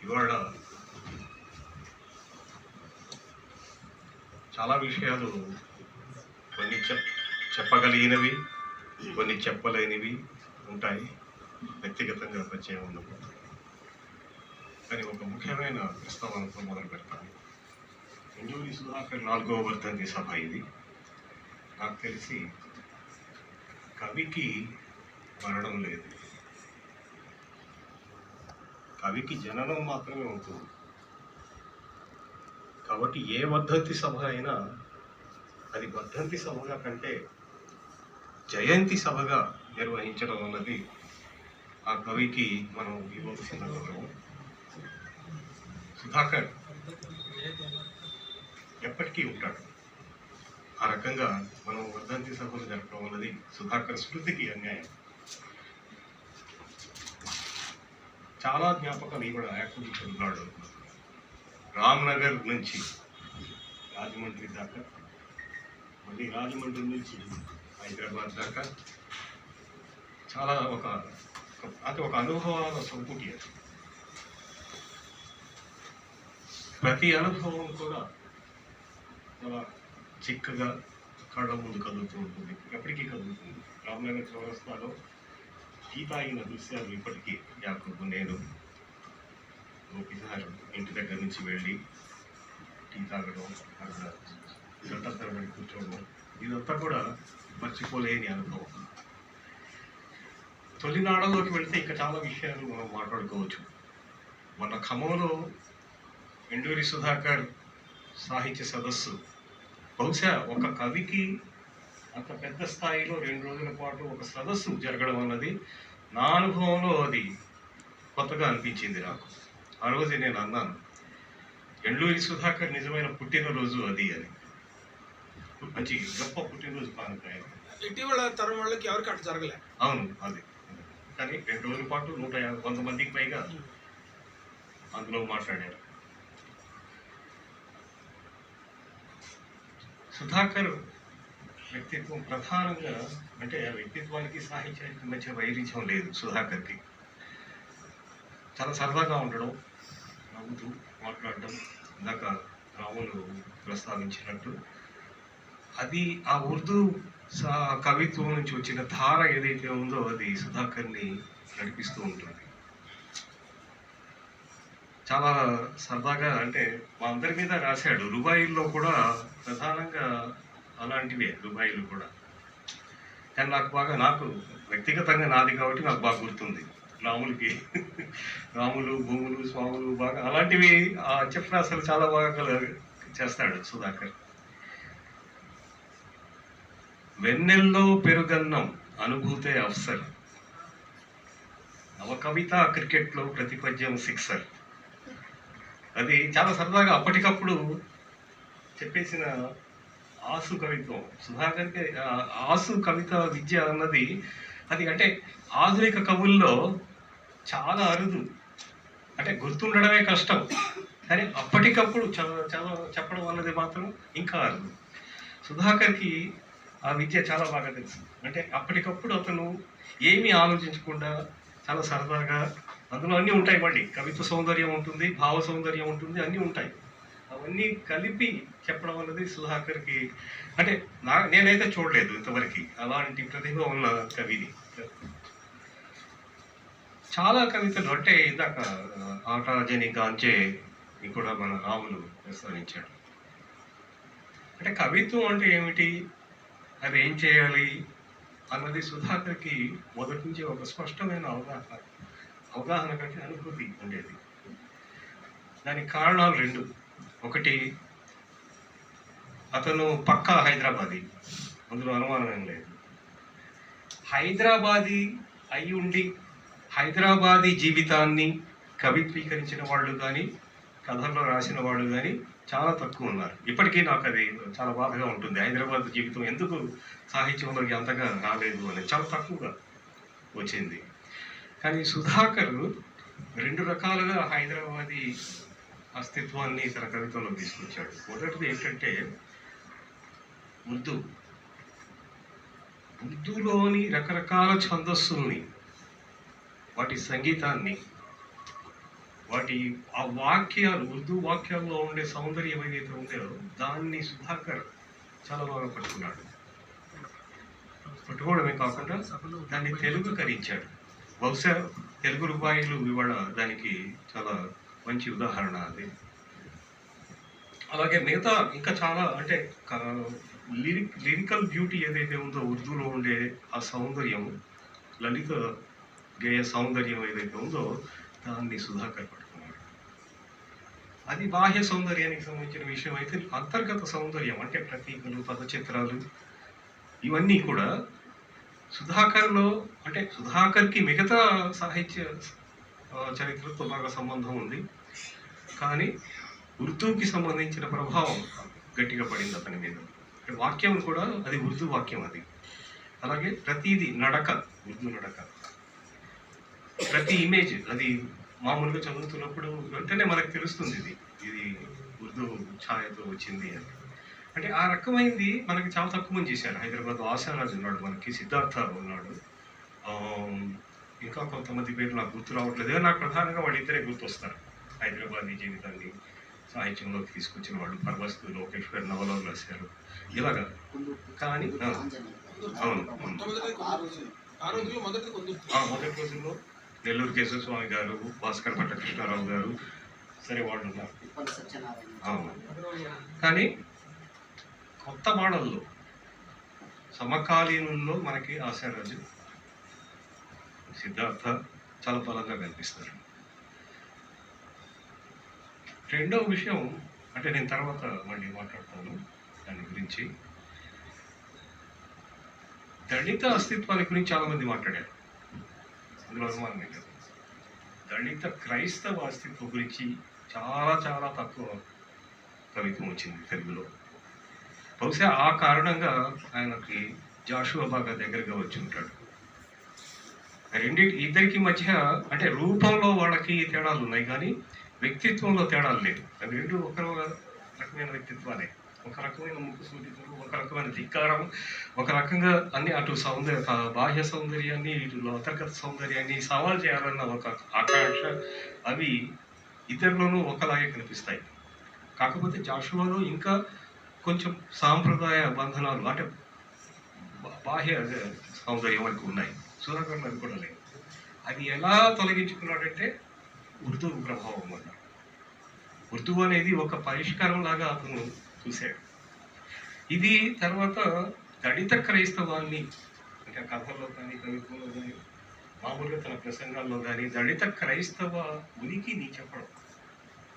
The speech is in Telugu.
ఇవాళ చాలా విషయాలు కొన్ని చెప్పగలిగినవి, కొన్ని చెప్పలేనివి ఉంటాయి వ్యక్తిగతంగా పరిచయం ఉన్నప్పుడు. కానీ ఒక ముఖ్యమైన ప్రస్తావనతో మొదలు పెడతాను. ఎండూరి సుధాకర్ 4వ వర్ధంతి సభ ఇది. నాకు తెలిసి కవికి మరణం లేదు, కవికి జననం మాత్రమే ఉంటుంది. కాబట్టి ఏ వర్ధంతి సభ అయినా అది వర్ధంతి సభగా కంటే జయంతి సభగా నిర్వహించడం అన్నది ఆ కవికి మనం ఇవ్వాల్సిన గౌరవం. సుధాకర్ ఎప్పటికీ ఉంటాడు. ఆ రకంగా మనం వర్ధంతి సభలు జరపడం అన్నది సుధాకర్ స్మృతికి అన్యాయం. చాలా జ్ఞాపకాలు కూడా యాక్టివిటీన్నాడు. రామ్నగర్ నుంచి రాజమండ్రి దాకా, మళ్ళీ రాజమండ్రి నుంచి హైదరాబాద్ దాకా చాలా ఒక అనుభవాల సంపుటి అది. ప్రతి అనుభవం కూడా చాలా చిక్కగా కళ్ళ ముందు కదులుతూ ఉంటుంది, ఎప్పటికీ కదులుతుంది. రామ్నగర్ చౌరస్తాలో టీ తాగిన దృశ్యాలు ఇప్పటికీ జ్ఞాపకం. నేను ఒకసారి ఇంటి దగ్గర నుంచి వెళ్ళి టీ తాగడం, అక్కడ గంట తరబడి కూర్చోవడం, ఇదంతా కూడా మర్చిపోలేని అనుభవం. తొలినాడలోకి వెళితే ఇంకా చాలా విషయాలు మనం మాట్లాడుకోవచ్చు. మన ఖమ్మంలో ఎండూరి సుధాకర్ సాహిత్య సదస్సు బహుశా ఒక కవికి అంత పెద్ద స్థాయిలో 2 రోజుల పాటు ఒక సదస్సు జరగడం అన్నది నా అనుభవంలో అది కొత్తగా అనిపించింది నాకు. ఆ రోజు నేను అన్నాను, ఎండూరి సుధాకర్ నిజమైన పుట్టినరోజు అది అని. మంచి గొప్ప పుట్టినరోజు కానుక. ఇటీవల తరం వాళ్ళకి ఎవరికి అట్లా జరగలే. అవును, అది. కానీ 2 రోజుల పాటు 150 మందికి పైగా అందులో మాట్లాడారు. సుధాకర్ వ్యక్తిత్వం ప్రధానంగా, అంటే ఆ వ్యక్తిత్వానికి సాహిత్యానికి మధ్య వైరుధ్యం లేదు. సుధాకర్కి చాలా సరదాగా ఉండడం, నవ్వుతూ మాట్లాడడం, ఇందాక రాములు ప్రస్తావించినట్టు అది ఆ ఉర్దూ కవిత్వం నుంచి వచ్చిన ధార ఏదైతే ఉందో అది సుధాకర్ని నడిపిస్తూ ఉంటుంది. చాలా సరదాగా, అంటే మా అందరి మీద రాశాడు. రుబాయిల్లో కూడా ప్రధానంగా అలాంటివే రుబాయిలు కూడా. కానీ నాకు వ్యక్తిగతంగా నాది కాబట్టి నాకు బాగా గుర్తుంది. రాములకి రాములు, భూములు, స్వాములు బాగా అలాంటివి ఆ అంత్యప్రాసలు చాలా బాగా చేస్తాడు సుధాకర్. వెన్నెల్లో పెరుగన్నం అనుభూతే అఫ్సర్, నవకవిత క్రికెట్లో ప్రతిపద్యం సిక్సర్. అది చాలా సరదాగా అప్పటికప్పుడు చెప్పేసిన ఆసు కవిత్వం. సుధాకర్కి ఆసు కవిత విద్య అన్నది అది, అంటే ఆధునిక కవుల్లో చాలా అరుదు, అంటే గుర్తుండడమే కష్టం. కానీ అప్పటికప్పుడు చాలా చెప్పడం అన్నది మాత్రం ఇంకా అరుదు. సుధాకర్కి ఆ విద్య చాలా బాగా తెలుసు. అంటే అప్పటికప్పుడు అతను ఏమీ ఆలోచించకుండా చాలా సరదాగా, అందులో అన్నీ ఉంటాయి. మళ్ళీ కవిత్వ సౌందర్యం ఉంటుంది, భావ సౌందర్యం ఉంటుంది, అన్నీ ఉంటాయి. అవన్నీ కలిపి చెప్పడం అన్నది సుధాకర్కి, అంటే నేనైతే చూడలేదు ఇంతవరకు అలాంటి ప్రతిభ ఉన్న కవిని. చాలా కవితలు, అంటే ఇందాక ఆటాజని గాంచే కూడా మన రాములు ప్రస్తావించాడు. అంటే కవిత్వం అంటే ఏమిటి, అది ఏం చేయాలి అన్నది సుధాకర్కి మొదటి నుంచి ఒక స్పష్టమైన అవగాహన కంటే అనుభూతి ఉండేది. దానికి కారణాలు 2. ఒకటి, అతను పక్కా హైదరాబాదీ, అందులో అనుమానం ఏం లేదు. హైదరాబాదీ అయి ఉండి హైదరాబాదీ జీవితాన్ని కవిత్వీకరించిన వాళ్ళు కానీ, కథల్లో రాసిన వాళ్ళు కానీ చాలా తక్కువ ఉన్నారు. ఇప్పటికీ నాకు అది చాలా బాధగా ఉంటుంది. హైదరాబాద్ జీవితం ఎందుకు సాహిత్యంలోకి అంతగా రాలేదు అనేది చాలా తక్కువగా వచ్చింది. కానీ సుధాకర్ 2 రకాలుగా హైదరాబాదీ అస్తిత్వాన్ని తన కవితలో తీసుకొచ్చాడు. మొదటిది ఏంటంటే ఉర్దూలోని రకరకాల ఛందస్సుల్ని, వాటి సంగీతాన్ని, వాటి ఆ వాక్యాలు ఉర్దూ వాక్యాల్లో ఉండే సౌందర్యం ఏదైతే ఉందో దాన్ని సుధాకర్ చాలా బాగా పట్టుకున్నాడు. పట్టుకోవడమే కాకుండా దాన్ని తెలుగుకరించాడు. బహుశా తెలుగు రూపాయలు ఇవాళ దానికి చాలా మంచి ఉదాహరణ అది. అలాగే మిగతా ఇంకా చాలా అంటే లిరికల్ బ్యూటీ ఏదైతే ఉందో ఉర్దూలో ఉండే ఆ సౌందర్యం, లలిత గేయ సౌందర్యం ఏదైతే ఉందో దాన్ని సుధాకర్ పట్టుకున్నాడు. అది బాహ్య సౌందర్యానికి సంబంధించిన విషయం అయితే, అంతర్గత సౌందర్యం అంటే ప్రతీకలు, పదచిత్రాలు ఇవన్నీ కూడా సుధాకర్లో అంటే సుధాకర్కి మిగతా సాహిత్య చరిత్రతో బాగా సంబంధం ఉంది, కానీ ఉర్దూకి సంబంధించిన ప్రభావం గట్టిగా పడింది అతని మీద. వాక్యం కూడా అది ఉర్దూ వాక్యం అది. అలాగే ప్రతిదీ నడక, ఉర్దూ నడక, ప్రతి ఇమేజ్ అది మామూలుగా చదువుతున్నప్పుడు వెంటనే మనకు తెలుస్తుంది ఇది ఇది ఉర్దూ ఛాయతో వచ్చింది అని. అంటే ఆ రకమైంది మనకి చాలా తక్కువ మంది చేశారు. హైదరాబాద్ ఆశారాజు ఉన్నాడు, మనకి సిద్ధార్థ ఉన్నాడు, ఇంకా కొంతమంది పేరు నాకు గుర్తు రావట్లేదు. నాకు ప్రధానంగా వాళ్ళిద్దరే గుర్తొస్తారు. హైదరాబాద్ జీవితాన్ని సాహిత్యంలోకి తీసుకొచ్చిన వాళ్ళు. పరమస్తు లోకేష్ గారు నవలలు రాశారు ఇలాగా. కానీ అవును, మొదటి రోజుల్లో నెల్లూరు కేశవస్వామి గారు, భాస్కర్ భట్ట కృష్ణారావు గారు, సరే వాళ్ళు ఉన్నారు. అవును, కానీ కొత్త మోడల్లో సమకాలీనుల్లో మనకి ఆశారాజు, సిద్ధార్థ చాలా బలంగా కనిపిస్తారు. రెండవ విషయం అంటే నేను తర్వాత మళ్ళీ మాట్లాడతాను దాని గురించి. దళిత అస్తిత్వాన్ని గురించి చాలామంది మాట్లాడారు, అందులో అనుమానం లేదు. దళిత క్రైస్తవ అస్తిత్వం గురించి చాలా చాలా తక్కువ కవిత్వం వచ్చింది తెలుగులో. బహుశా ఆ కారణంగా ఆయనకి జాషువా బాగా దగ్గరగా వచ్చి ఉంటాడు. ఇద్దరికి మధ్య అంటే రూపంలో వాళ్ళకి తేడాలు ఉన్నాయి, కానీ వ్యక్తిత్వంలో తేడాలు లేవు. అవి రెండు ఒక రకమైన వ్యక్తిత్వాలే. ఒక రకమైన ముక్కు సూటితనం, ఒక రకమైన ధిక్కారం, ఒక రకంగా అన్ని అటు బాహ్య సౌందర్యాన్ని, ఇటు అంతర్గత సౌందర్యాన్ని సవాల్ చేయాలన్న ఒక ఆకాంక్ష, అవి ఇద్దరిలోనూ ఒకలాగే కనిపిస్తాయి. కాకపోతే జాషువాలో ఇంకా కొంచెం సాంప్రదాయ బంధనాలు అంటే బాహ్య సౌందర్యం వరకు ఉన్నాయి. సుధాకర్లో అది కూడా లేదు. అది ఎలా తొలగించుకున్నాడంటే ఉర్దూ ప్రభావం వల్ల. ఉర్దూ అనేది ఒక పరిష్కారం లాగా అతను చూశాడు. ఇది తర్వాత దళిత క్రైస్తవాన్ని అంటే కథల్లో కానీ, కవిత్వంలో కానీ, మామూలుగా తన ప్రసంగాల్లో కానీ దళిత క్రైస్తవ ఉనికిని చెప్పడం,